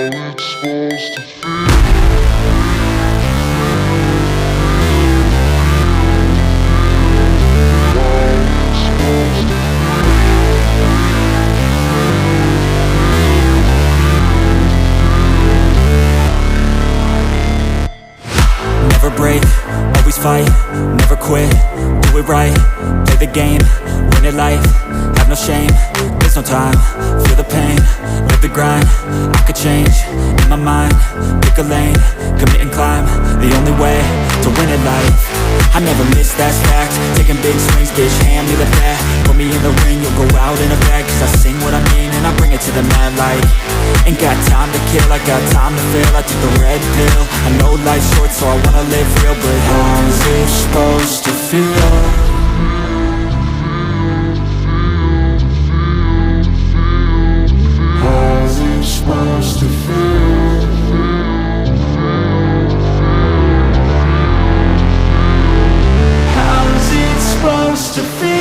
Never break, always fight, never quit, do it right, play the game, win it life, have no shame, there's no time, feel the pain, live the grind, I could change, in my mind, pick a lane, commit and climb, the only way to win at life. I never miss, that's fact, taking big swings, bitch, hand me the bat, put me in the ring, you'll go out in a bag, cause I sing what I mean and I bring it to the mad light. Ain't got time to kill, I got time to feel, I took the red pill, I know life's short so I wanna live real, but how's it supposed to feel? How's it supposed to feel? How's it supposed to feel?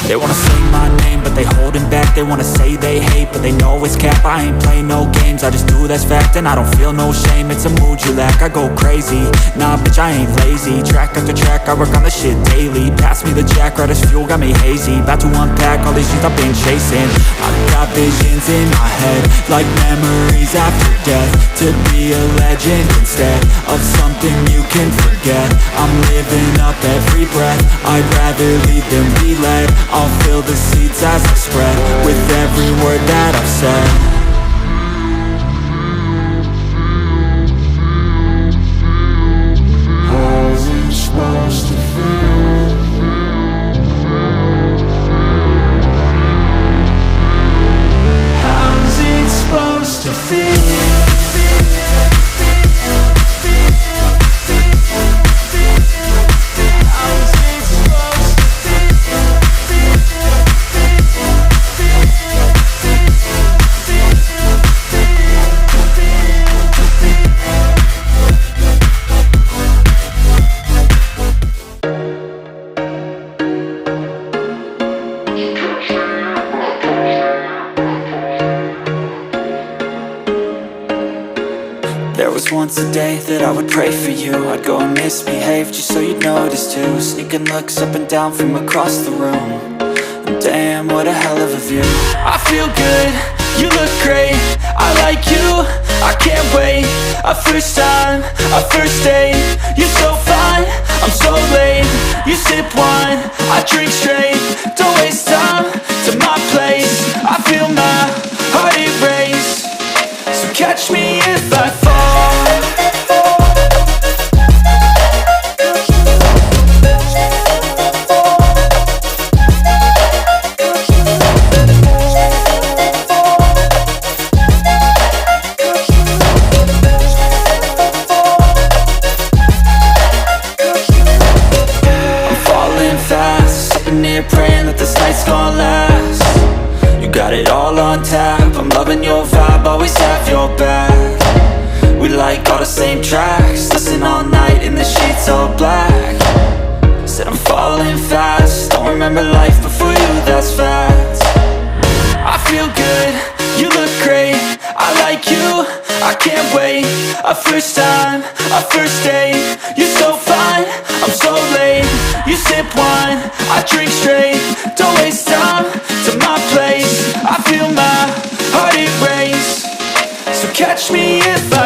They wanna say my name, but they holding back. They wanna say they hate, but they know it's cap. I ain't play no games, I just do that's fact. And I don't feel no shame, it's a mood you lack. I go crazy, nah bitch I ain't lazy. Track after track, I work on this shit daily. Pass me the jack, right as fuel, got me hazy. About to unpack all these things I've been chasing. I've got visions in my head, like memories after death. To be a legend instead of something you can forget. I'm living up every breath, I'd rather lead than be led. I'll fill the seeds as I spread, with every word that I've said. How's it supposed to feel? How's it supposed to feel? There was once a day that I would pray for you. I'd go and misbehave just so you'd notice too. Sneaking looks up and down from across the room. And damn, what a hell of a view. I feel good, you look great, I like you, I can't wait. A first time, a first date, you're so fine, I'm so late. You sip wine, I drink straight, don't waste time to my place. I feel my heart erase, so catch me if I fall. Praying that this night's gonna last. You got it all on tap, I'm loving your vibe, always have your back. We like all the same tracks, listen all night in the sheets all black. Said I'm falling fast, don't remember life before you, that's fact. I feel good, you look great, I like you, I can't wait. A first time, a first date, you're so fine, I'm so late. You sip wine, I drink straight, don't waste time to my place. I feel my heart erase, so catch me if I